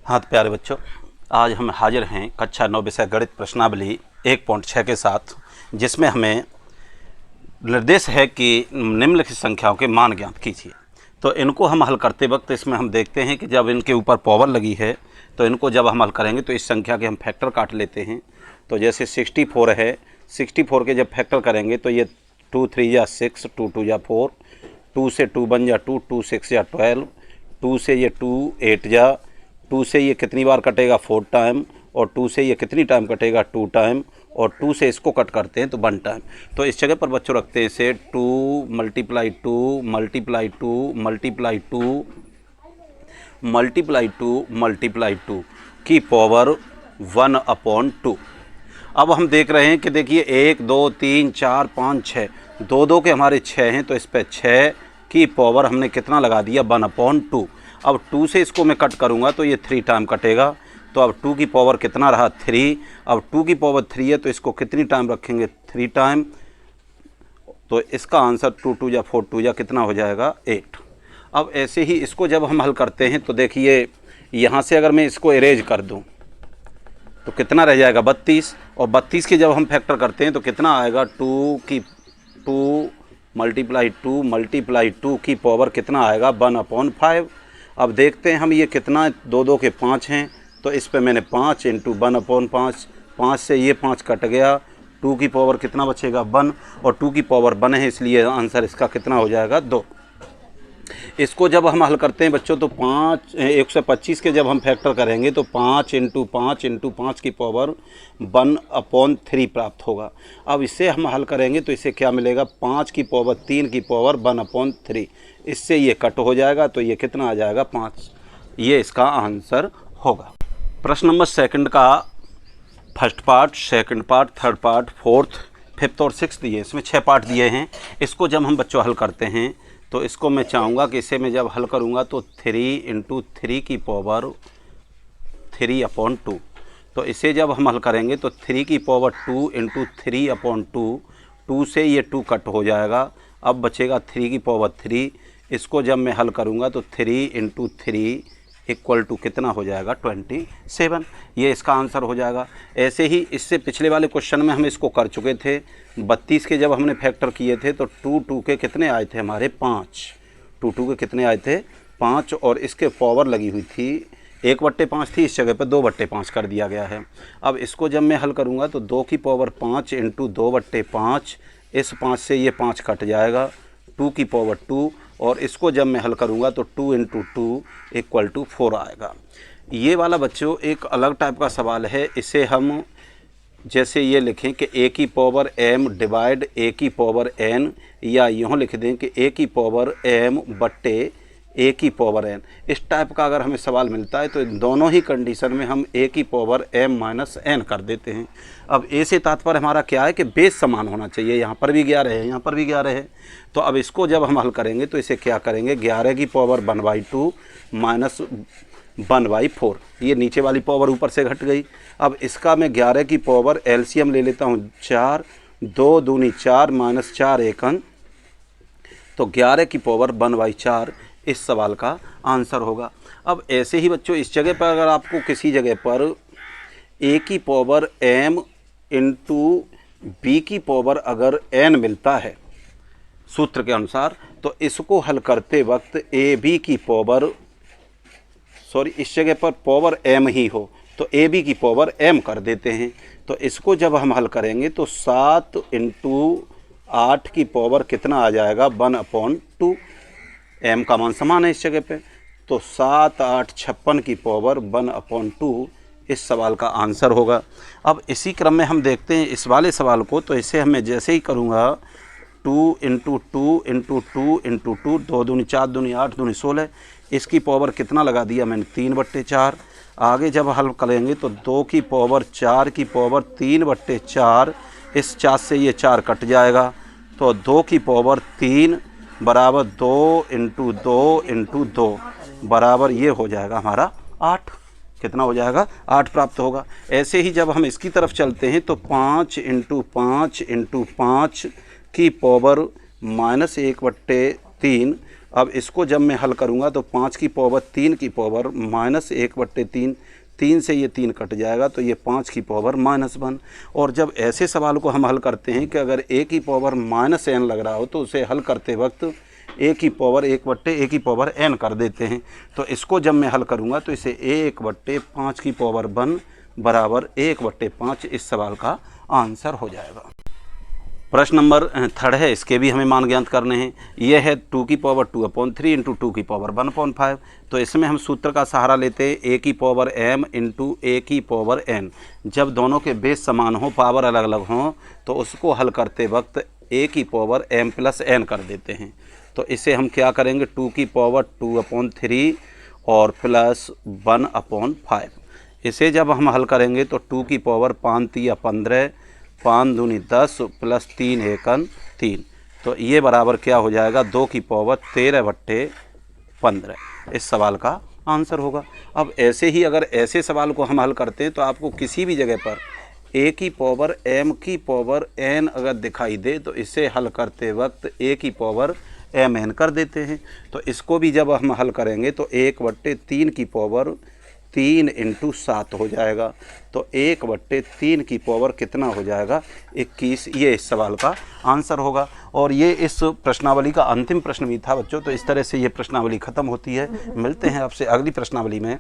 हाँ तो प्यारे बच्चों, आज हम हाजिर हैं कक्षा 9 विषय गणित प्रश्नावली 1.6 के साथ, जिसमें हमें निर्देश है कि निम्नलिखित संख्याओं के मान ज्ञात कीजिए। तो इनको हम हल करते वक्त इसमें हम देखते हैं कि जब इनके ऊपर पावर लगी है तो इनको जब हम हल करेंगे तो इस संख्या के हम फैक्टर काट लेते हैं। तो जैसे 64 है, 64 के जब फैक्टर करेंगे तो ये 2 3 या 6, 2 2 या 4, 2 से 2 बन जा 2, 2 6 या 12, 2 से ये 2 8 जा, 2 से ये कितनी बार कटेगा 4 टाइम, और 2 से ये कितनी टाइम कटेगा 2 टाइम, और 2 से इसको कट करते हैं तो 1 टाइम। तो इस जगह पर बच्चों रखते हैं इसे 2 × 2 × 2 × 2 × 2 की पावर 1/2। अब हम देख रहे हैं कि देखिए 1 2 3 4 5 6, 2 2 के हमारे 6 हैं, तो इस पर 6 की पावर हमने कितना लगा दिया 1/2। अब 2 से इसको मैं कट करूंगा तो ये 3 टाइम कटेगा। तो अब 2 की पावर कितना रहा 3। अब 2 की पावर 3 है तो इसको कितनी टाइम रखेंगे 3 टाइम। तो इसका आंसर 2 2 या 4 2 या कितना हो जाएगा 8। अब ऐसे ही इसको जब हम हल करते हैं तो देखिए यहाँ से अगर मैं इसको इरेज कर दूँ तो कितना रह जाएगा 32, और 32 के जब हम फैक्टर करते हैं तो कितना आएगा 2 × 2 की पावर कितना आएगा 1/5। अब देखते हैं हम ये कितना 2 2 के 5 हैं, तो इस पे मैंने 5 × 1/5, 5 से ये 5 कट गया, 2 की पावर कितना बचेगा 1, और 2 की पावर 1 है इसलिए आंसर इसका कितना हो जाएगा 2। इसको जब हम हल करते हैं बच्चों तो 125 के जब हम फैक्टर करेंगे तो 5 × 5 × 5 की पावर 1/3 प्राप्त होगा। अब इसे हम हल करेंगे तो इसे क्या मिलेगा 5 की पावर 3 की पावर 1/3। इससे ये कट हो जाएगा तो ये कितना आ जाएगा 5। ये इसका आंसर होगा। प्रश्न नंबर सेकंड का first part, second part, third part, fourth, fifth और सिक्स्थ दिए, इसमें 6 पार्ट दिए हैं। इसको जब हम बच्चों हल करते हैं तो इसको मैं चाहूँगा कि इसे मैं जब हल करूँगा तो 3 × 3 की पावर 3/2। तो इसे जब हम हल करेंगे तो 3 की पावर 2 × 3/2, 2 से ये 2 कट हो जाएगा। अब बचेगा 3 की पावर 3। इसको जब मैं हल करूँगा तो 3 × 3 = कितना हो जाएगा 27। ये इसका आंसर हो जाएगा। ऐसे ही इससे पिछले वाले क्वेश्चन में हम इसको कर चुके थे। 32 के जब हमने फैक्टर किए थे तो 2 2 के कितने आए थे हमारे 5, 2 2 के कितने आए थे 5, और इसके पावर लगी हुई थी 1/5 थी, इस जगह पर 2/5 कर दिया गया है। अब इसको जब मैं हल करूँगा तो 2 की पावर 5 × 2/5, इस 5 से ये 5 कट जाएगा, 2 की पावर 2, और इसको जब मैं हल करूँगा तो 2 × 2 = 4 आएगा। ये वाला बच्चों एक अलग टाइप का सवाल है। इसे हम जैसे ये लिखें कि a की पावर m डिवाइड a की पावर n, या यूँ लिख दें कि a की पावर m बट्टे a की पावर n। इस टाइप का अगर हमें सवाल मिलता है तो इन दोनों ही कंडीशन में हम a की पावर m - n कर देते हैं। अब a से तात्पर्य हमारा क्या है कि बेस समान होना चाहिए, यहाँ पर भी 11 है, यहाँ पर भी 11 है। तो अब इसको जब हम हल करेंगे तो इसे क्या करेंगे 11 की पावर 1/2 माइनस 1/4, ये नीचे वाली पावर ऊपर से घट गई। अब इसका मैं 11 की पावर एलसीएम ले लेता हूँ 4, 2 दूनी 4 माइनस 4 एकन, तो 11 की पावर 1/4 इस सवाल का आंसर होगा। अब ऐसे ही बच्चों इस जगह पर अगर आपको किसी जगह पर a की पावर m × b की पावर अगर n मिलता है सूत्र के अनुसार, तो इसको हल करते वक्त ab की पावर इस जगह पर पावर m ही हो तो ab की पावर m कर देते हैं। तो इसको जब हम हल करेंगे तो 7 × 8 की पावर कितना आ जाएगा 1/2। m का मान समान है इस जगह पे, तो 7 8 56 की पावर 1/2 इस सवाल का आंसर होगा। अब इसी क्रम में हम देखते हैं इस वाले सवाल को, तो इसे हमें जैसे ही करूँगा 2 × 2 × 2 × 2, 2 दूनी 4 दूनी 8 दूनी 16, इसकी पावर कितना लगा दिया मैंने 3/4। आगे जब हल करेंगे तो 2 की पावर 4 की पावर 3/4, इस 4 से ये 4 कट जाएगा, तो 2 की पावर 3 बराबर 2 × 2 × 2 बराबर ये हो जाएगा हमारा 8। कितना हो जाएगा 8 प्राप्त होगा। ऐसे ही जब हम इसकी तरफ चलते हैं तो 5 × 5 × 5 की पावर -1/3 3। अब इसको जब मैं हल करूँगा तो 5 की पावर 3 की पावर -1/3, 3 से ये 3 कट जाएगा तो ये 5 की पावर -1। और जब ऐसे सवाल को हम हल करते हैं कि अगर a की पावर -n लग रहा हो तो उसे हल करते वक्त a की पावर 1/a की पावर n कर देते हैं। तो इसको जब मैं हल करूँगा तो इसे 1/5 की पावर 1 बराबर 1/5 इस सवाल का आंसर हो जाएगा। प्रश्न नंबर 3 है, इसके भी हमें मान ज्ञात करने हैं। यह है 2 की पावर 2/3 इंटू 2 की पावर 1/5। तो इसमें हम सूत्र का सहारा लेते हैं a की पावर m इंटू a की पावर n। जब दोनों के बेस समान हो, पावर अलग अलग हों, तो उसको हल करते वक्त a की पावर m प्लस n कर देते हैं। तो इसे हम क्या करेंगे, 2 की पावर 2/3 और प्लस 1/5। इसे जब हम हल करेंगे तो 2 की पावर 5 तिया 15, 5 दूनी 10 प्लस 3 एकन 3। तो ये बराबर क्या हो जाएगा, 2 की पावर 13/15 इस सवाल का आंसर होगा। अब ऐसे ही अगर ऐसे सवाल को हम हल करते हैं तो आपको किसी भी जगह पर a की पावर m की पावर n अगर दिखाई दे तो इसे हल करते वक्त a की पावर mn कर देते हैं। तो इसको भी जब हम हल करेंगे तो 1/3 की पावर 3 इंटू 7 हो जाएगा। तो 1/3 की पावर कितना हो जाएगा, 21। ये इस सवाल का आंसर होगा। और ये इस प्रश्नावली का अंतिम प्रश्न भी था बच्चों। तो इस तरह से ये प्रश्नावली ख़त्म होती है। मिलते हैं आपसे अगली प्रश्नावली में।